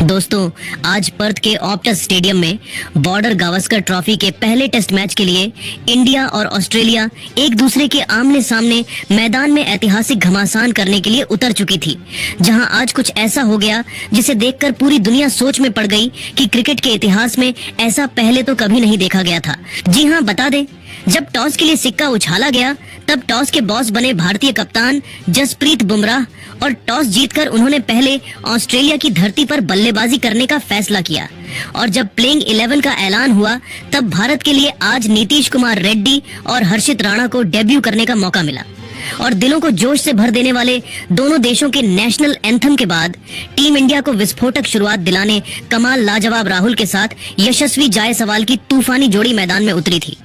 दोस्तों, आज पर्थ के ऑप्टस स्टेडियम में बॉर्डर गावस्कर ट्रॉफी के पहले टेस्ट मैच के लिए इंडिया और ऑस्ट्रेलिया एक दूसरे के आमने सामने मैदान में ऐतिहासिक घमासान करने के लिए उतर चुकी थी, जहां आज कुछ ऐसा हो गया जिसे देखकर पूरी दुनिया सोच में पड़ गई कि क्रिकेट के इतिहास में ऐसा पहले तो कभी नहीं देखा गया था। जी हां, बता दें, जब टॉस के लिए सिक्का उछाला गया तब टॉस के बॉस बने भारतीय कप्तान जसप्रीत बुमराह और टॉस जीतकर उन्होंने पहले ऑस्ट्रेलिया की धरती पर बल्लेबाजी करने का फैसला किया। और जब प्लेइंग 11 का ऐलान हुआ तब भारत के लिए आज नीतीश कुमार रेड्डी और हर्षित राणा को डेब्यू करने का मौका मिला। और दिलों को जोश से भर देने वाले दोनों देशों के नेशनल एंथम के बाद टीम इंडिया को विस्फोटक शुरुआत दिलाने कमाल लाजवाब राहुल के साथ यशस्वी जायसवाल की तूफानी जोड़ी मैदान में उतरी थी,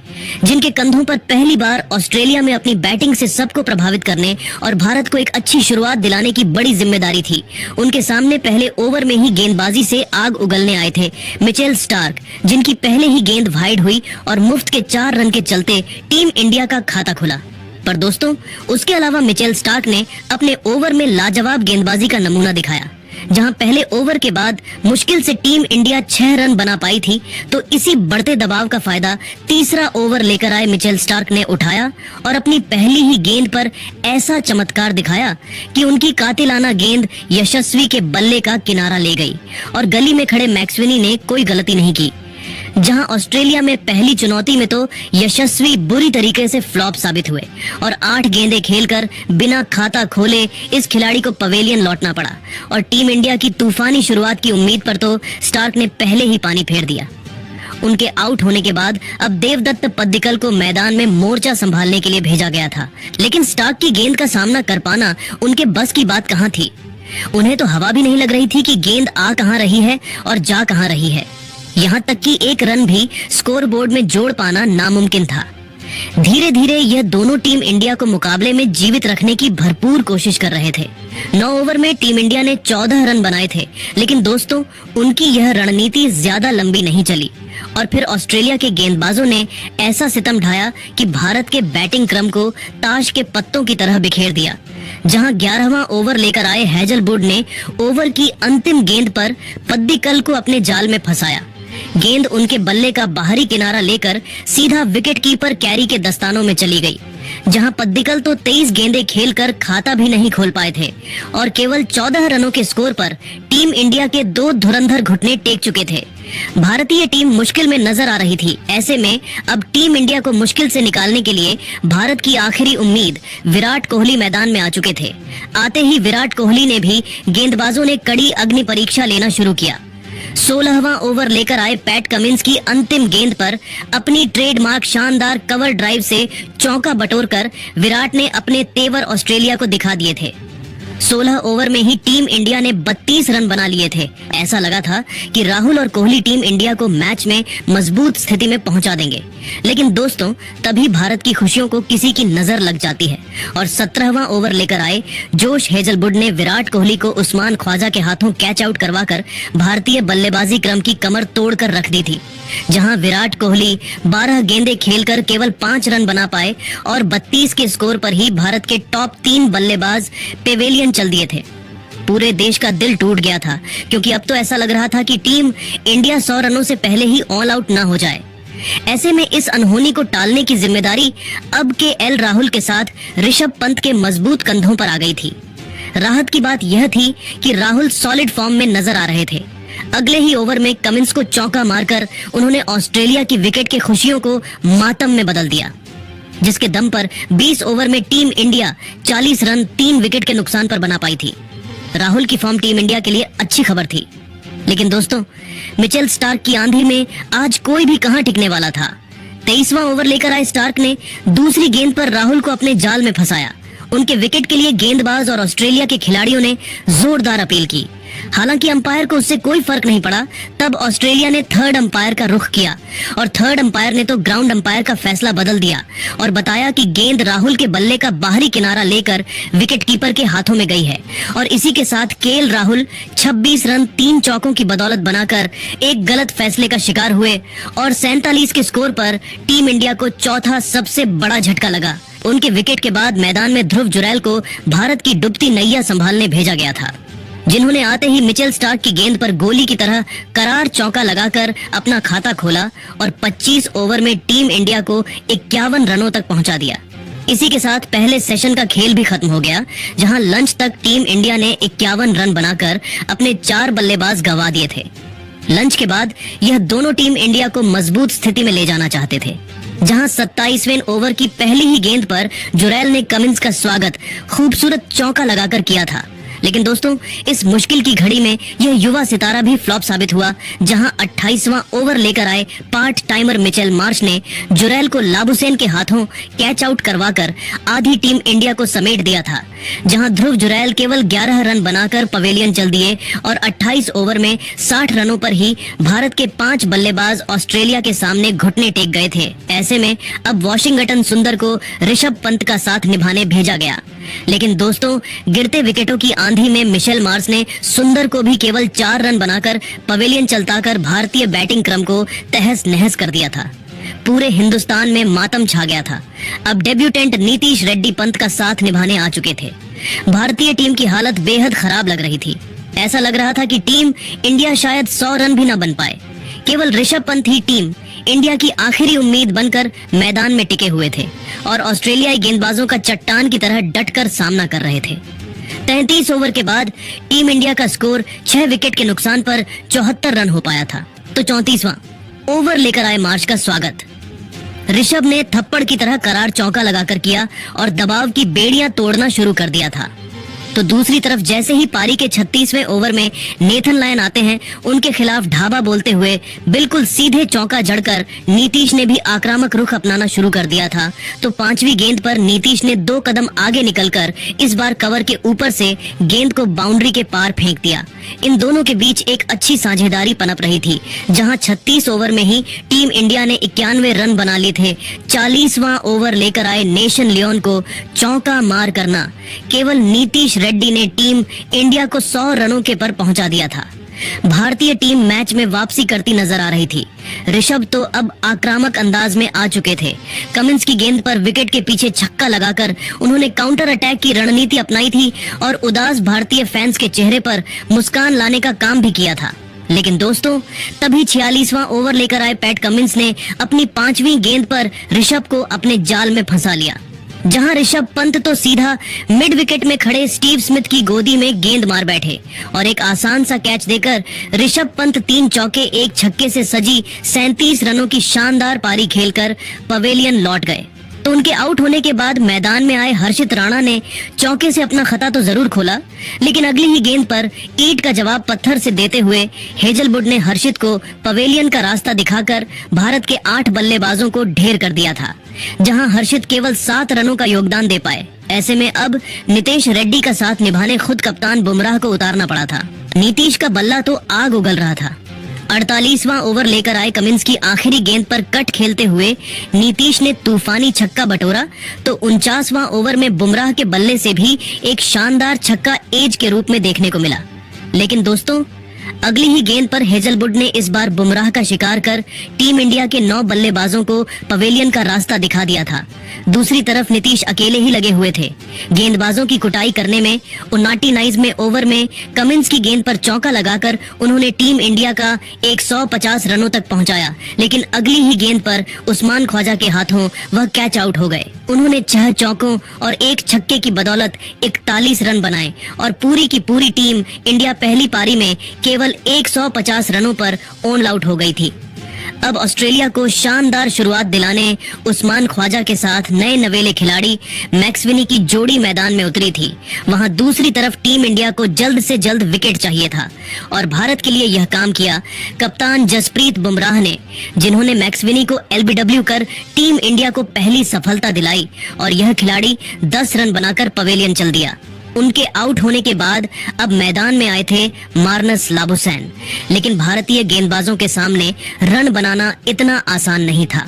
जिनके कंधों पर पहली बार ऑस्ट्रेलिया में अपनी बैटिंग से सबको प्रभावित करने और भारत को एक अच्छी शुरुआत दिलाने की बड़ी जिम्मेदारी थी। उनके सामने पहले ओवर में ही गेंदबाजी से आग उगलने आए थे मिचेल स्टार्क, जिनकी पहले ही गेंद वाइड हुई और मुफ्त के 4 रन के चलते टीम इंडिया का खाता खुला। पर दोस्तों, उसके अलावा मिचेल स्टार्क ने अपने ओवर में लाजवाब गेंदबाजी का नमूना दिखाया। जहां पहले ओवर के बाद मुश्किल से टीम इंडिया 6 रन बना पाई थी, तो इसी बढ़ते दबाव का फायदा तीसरा ओवर लेकर आए मिचेल स्टार्क ने उठाया और अपनी पहली ही गेंद पर ऐसा चमत्कार दिखाया कि उनकी कातिलाना गेंद यशस्वी के बल्ले का किनारा ले गई और गली में खड़े मैक्सवेनी ने कोई गलती नहीं की। जहां ऑस्ट्रेलिया में पहली चुनौती में तो यशस्वी बुरी तरीके से फ्लॉप साबित हुए और 8 गेंदें खेलकर बिना खाता खोले इस खिलाड़ी को पवेलियन लौटना पड़ा और टीम इंडिया की तूफानी शुरुआत की उम्मीद पर तो स्टार्क ने पहले ही पानी फेर दिया। उनके आउट होने के बाद अब देवदत्त पद्दिकल को मैदान में मोर्चा संभालने के लिए भेजा गया था, लेकिन स्टार्क की गेंद का सामना कर पाना उनके बस की बात कहाँ थी। उन्हें तो हवा भी नहीं लग रही थी कि गेंद आ कहाँ रही है और जा कहाँ रही है। यहाँ तक कि एक रन भी स्कोर बोर्ड में जोड़ पाना नामुमकिन था। धीरे धीरे यह दोनों टीम इंडिया को मुकाबले में जीवित रखने की भरपूर कोशिश कर रहे थे। 9 ओवर में टीम इंडिया ने 14 रन बनाए थे, लेकिन दोस्तों, उनकी यह रणनीति ज्यादा लंबी नहीं चली और फिर ऑस्ट्रेलिया के गेंदबाजों ने ऐसा सितम ढाया कि भारत के बैटिंग क्रम को ताश के पत्तों की तरह बिखेर दिया। जहां 11वां ओवर लेकर आए हैजलवुड ने ओवर की अंतिम गेंद पर पद्दिकल को अपने जाल में फंसाया। गेंद उनके बल्ले का बाहरी किनारा लेकर सीधा विकेट कीपर कैरी के दस्तानों में चली गई, जहां पद्दिकल तो 23 गेंदें खेलकर खाता भी नहीं खोल पाए थे और केवल 14 रनों के स्कोर पर टीम इंडिया के 2 धुरंधर घुटने टेक चुके थे। भारतीय टीम मुश्किल में नजर आ रही थी। ऐसे में अब टीम इंडिया को मुश्किल से निकालने के लिए भारत की आखिरी उम्मीद विराट कोहली मैदान में आ चुके थे। आते ही विराट कोहली ने भी गेंदबाजों ने कड़ी अग्नि परीक्षा लेना शुरू किया। 16वां ओवर लेकर आए पैट कमिंस की अंतिम गेंद पर अपनी ट्रेडमार्क शानदार कवर ड्राइव से चौका बटोरकर विराट ने अपने तेवर ऑस्ट्रेलिया को दिखा दिए थे। 16 ओवर में ही टीम इंडिया ने 32 रन बना लिए थे। ऐसा लगा था कि राहुल और कोहली टीम इंडिया को मैच में मजबूत स्थिति में पहुंचा देंगे, लेकिन दोस्तों, तभी भारत की खुशियों को किसी की नजर लग जाती है और 17वां ओवर लेकर आए जोश हेजलवुड ने विराट कोहली को उस्मान ख्वाजा के हाथों कैच आउट करवाकर भारतीय बल्लेबाजी क्रम की कमर तोड़कर रख दी थी। जहां विराट कोहली 12 गेंदें खेलकर केवल 5 रन बना पाए और 32 के स्कोर पर ही भारत के टॉप 3 बल्लेबाज पेवेलियन चल दिए थे। पूरे देश का दिल टूट गया था, क्योंकि अब तो ऐसा लग रहा था कि टीम इंडिया 100 रनों से पहले ही ऑल आउट ना हो जाए। ऐसे में इस अनहोनी को टालने की जिम्मेदारी अब के एल राहुल के साथ ऋषभ पंत के मजबूत कंधों पर आ गई थी। राहत की बात यह थी कि राहुल सॉलिड फॉर्म में नजर आ रहे थे। अगले ही ओवर में कमिंस को चौका मारकर उन्होंने ऑस्ट्रेलिया की विकेट के खुशियों को मातम में बदल दिया, जिसके दम पर 20 ओवर में टीम इंडिया 40 रन 3 विकेट के नुकसान पर बना पाई थी। राहुल की फॉर्म टीम इंडिया के लिए अच्छी खबर थी, लेकिन दोस्तों, मिचेल स्टार्क की आंधी में आज कोई भी कहां टिकने वाला था। 23वां ओवर लेकर आए स्टार्क ने दूसरी गेंद पर राहुल को अपने जाल में फंसाया। उनके विकेट के लिए गेंदबाज और ऑस्ट्रेलिया के खिलाड़ियों ने जोरदार अपील की। हालांकि अंपायर को उससे कोई फर्क नहीं पड़ा। तब ऑस्ट्रेलिया ने थर्ड अंपायर का रुख किया और थर्ड अंपायर ने तो ग्राउंड अंपायर का फैसला बदल दिया और बताया कि गेंद राहुल के बल्ले का बाहरी किनारा लेकर विकेट कीपर के हाथों में गई है और इसी के साथ केएल राहुल 26 रन 3 चौकों की बदौलत बनाकर एक गलत फैसले का शिकार हुए और 47 के स्कोर पर टीम इंडिया को चौथा सबसे बड़ा झटका लगा। उनके विकेट के बाद मैदान में ध्रुव जुरैल को भारत की डूबती नैया संभालने भेजा गया था। जिन्होंने आते ही मिचेल स्टार्क की गेंद पर गोली की तरह करार चौका लगाकर अपना खाता खोला और 25 ओवर में टीम इंडिया को 51 रनों तक पहुंचा दिया। इसी के साथ पहले सेशन का खेल भी खत्म हो गया, जहां लंच तक टीम इंडिया ने 51 रन बनाकर अपने 4 बल्लेबाज गंवा दिए थे। लंच के बाद यह दोनों टीम इंडिया को मजबूत स्थिति में ले जाना चाहते थे, जहां 27वें ओवर की पहली ही गेंद पर जुरैल ने कमिंस का स्वागत खूबसूरत चौका लगाकर किया था। लेकिन दोस्तों, इस मुश्किल की घड़ी में यह युवा सितारा भी फ्लॉप साबित हुआ, जहां 28वां ओवर लेकर आए पार्ट टाइमर मिचेल मार्श ने जुरैल को लाबुसैन के हाथों कैच आउट करवाकर आधी टीम इंडिया को समेट दिया था। जहां ध्रुव जुरैल केवल 11 रन बनाकर पवेलियन चल दिए और 28 ओवर में 60 रनों पर ही भारत के 5 बल्लेबाज ऑस्ट्रेलिया के सामने घुटने टेक गए थे। ऐसे में अब वॉशिंगटन सुंदर को ऋषभ पंत का साथ निभाने भेजा गया। लेकिन दोस्तों, गिरते विकेटों की आंधी में मिचेल मार्श ने सुंदर को भी केवल 4 रन बनाकर पवेलियन चलताकर भारतीय बैटिंग क्रम को तहस नहस कर दिया था। पूरे हिंदुस्तान में मातम छा गया था। अब डेब्यूटेंट नीतीश रेड्डी पंत का साथ निभाने आ चुके थे। भारतीय टीम की हालत बेहद खराब लग रही थी। ऐसा लग रहा था कि टीम इंडिया शायद 100 रन भी न बन पाए। केवल ऋषभ पंत ही टीम इंडिया की आखिरी उम्मीद बनकर मैदान में टिके हुए थे और ऑस्ट्रेलियाई गेंदबाजों का चट्टान की तरह डटकर सामना कर रहे थे। 33 ओवर के बाद टीम इंडिया का स्कोर 6 विकेट के नुकसान पर 74 रन हो पाया था। तो 34वां ओवर लेकर आए मार्श का स्वागत ऋषभ ने थप्पड़ की तरह करार चौका लगाकर किया और दबाव की बेड़ियां तोड़ना शुरू कर दिया था। तो दूसरी तरफ जैसे ही पारी के 36वें ओवर में नेथन लायन आते हैं, उनके खिलाफ ढाबा बोलते हुए बिल्कुल सीधे चौका जड़कर नीतीश ने भी आक्रामक रुख अपनाना शुरू कर दिया था। तो 5वीं गेंद पर नीतीश ने 2 कदम आगे निकलकर इस बार कवर के ऊपर से गेंद को बाउंड्री के पार फेंक दिया। इन दोनों के बीच एक अच्छी साझेदारी पनप रही थी, जहां 36 ओवर में ही टीम इंडिया ने 91 रन बना लिए थे। 40वां ओवर लेकर आए नेशन लियोन को चौका मार करना केवल नीतीश रेड्डी ने टीम इंडिया को 100 रनों के पर पहुंचा दिया था। भारतीय टीम मैच में वापसी करती नजर आ रही थी। ऋषभ तो अब आक्रामक अंदाज में आ चुके थे। कमिंस की गेंद पर विकेट के पीछे छक्का लगाकर उन्होंने काउंटर अटैक की रणनीति अपनाई थी और उदास भारतीय फैंस के चेहरे पर मुस्कान लाने का काम भी किया था। लेकिन दोस्तों, तभी 46वां ओवर लेकर आए पैट कमिंस ने अपनी 5वीं गेंद पर ऋषभ को अपने जाल में फंसा लिया, जहां ऋषभ पंत तो सीधा मिड विकेट में खड़े स्टीव स्मिथ की गोदी में गेंद मार बैठे और एक आसान सा कैच देकर ऋषभ पंत 3 चौके 1 छक्के से सजी 37 रनों की शानदार पारी खेलकर पवेलियन लौट गए। तो उनके आउट होने के बाद मैदान में आए हर्षित राणा ने चौके से अपना खता तो जरूर खोला, लेकिन अगली ही गेंद पर ईंट का जवाब पत्थर से देते हुए हेजलवुड ने हर्षित को पवेलियन का रास्ता दिखाकर भारत के 8 बल्लेबाजों को ढेर कर दिया था, जहां हर्षित केवल 7 रनों का योगदान दे पाए। ऐसे में अब नीतीश रेड्डी का साथ निभाने खुद कप्तान बुमराह को उतारना पड़ा था। नीतीश का बल्ला तो आग उगल रहा था। 48वां ओवर लेकर आए कमिंस की आखिरी गेंद पर कट खेलते हुए नीतीश ने तूफानी छक्का बटोरा। तो 49वां ओवर में बुमराह के बल्ले से भी एक शानदार छक्का एज के रूप में देखने को मिला। लेकिन दोस्तों, अगली ही गेंद पर हेजलवुड ने इस बार बुमराह का शिकार कर टीम इंडिया के 9 बल्लेबाजों को पवेलियन का रास्ता दिखा दिया था। दूसरी तरफ नीतीश अकेले ही लगे हुए थे गेंदबाजों की कुटाई करने में। 29वें ओवर में कमिंस की गेंद पर चौका लगाकर उन्होंने टीम इंडिया का 150 रनों तक पहुंचाया, लेकिन अगली ही गेंद पर उस्मान ख्वाजा के हाथों वह कैच आउट हो गए। उन्होंने 6 चौकों और 1 छक्के की बदौलत 41 रन बनाए और पूरी की पूरी टीम इंडिया पहली पारी में केवल 150 रनों पर ऑन आउट हो गई थी। अब ऑस्ट्रेलिया को शानदार शुरुआत दिलाने उस्मान ख्वाजा के साथ नए नवेले खिलाड़ी मैक्सविनी की जोड़ी मैदान में उतरी थी। वहां दूसरी तरफ टीम इंडिया को जल्द से जल्द विकेट चाहिए था और भारत के लिए यह काम किया कप्तान जसप्रीत बुमराह ने, जिन्होंने मैक्सविनी को एलबीडब्ल्यू कर टीम इंडिया को पहली सफलता दिलाई और यह खिलाड़ी 10 रन बनाकर पवेलियन चल दिया। उनके आउट होने के बाद अब मैदान में आए थे मार्नस लाबुसैन, लेकिन भारतीय गेंदबाजों के सामने रन बनाना इतना आसान नहीं था।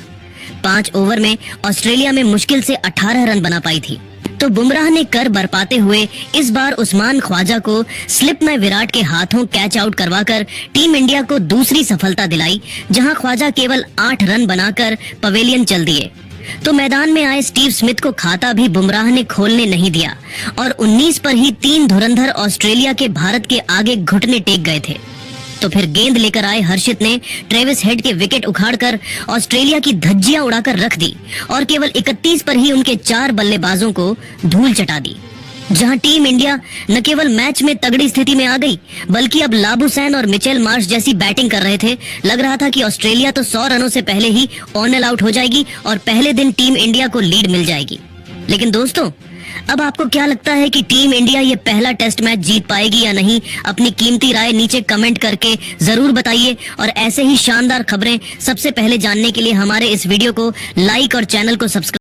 5 ओवर में ऑस्ट्रेलिया में मुश्किल से 18 रन बना पाई थी। तो बुमराह ने कर बरपाते हुए इस बार उस्मान ख्वाजा को स्लिप में विराट के हाथों कैच आउट करवाकर टीम इंडिया को दूसरी सफलता दिलाई, जहां ख्वाजा केवल 8 रन बनाकर पवेलियन चल दिए। तो मैदान में आए स्टीव स्मिथ को खाता भी बुमराह ने खोलने नहीं दिया और 19 पर ही 3 धुरंधर ऑस्ट्रेलिया के भारत के आगे घुटने टेक गए थे। तो फिर गेंद लेकर आए हर्षित ने ट्रेविस हेड के विकेट उखाड़कर ऑस्ट्रेलिया की धज्जियां उड़ाकर रख दी और केवल 31 पर ही उनके 4 बल्लेबाजों को धूल चटा दी। जहां टीम इंडिया न केवल मैच में तगड़ी स्थिति में आ गई, बल्कि अब लाबुसैन और मिचेल मार्श जैसी बैटिंग कर रहे थे। लग रहा था कि ऑस्ट्रेलिया तो 100 रनों से पहले ही ऑन आउट हो जाएगी और पहले दिन टीम इंडिया को लीड मिल जाएगी। लेकिन दोस्तों, अब आपको क्या लगता है कि टीम इंडिया ये पहला टेस्ट मैच जीत पाएगी या नहीं? अपनी कीमती राय नीचे कमेंट करके जरूर बताइए और ऐसे ही शानदार खबरें सबसे पहले जानने के लिए हमारे इस वीडियो को लाइक और चैनल को सब्सक्राइब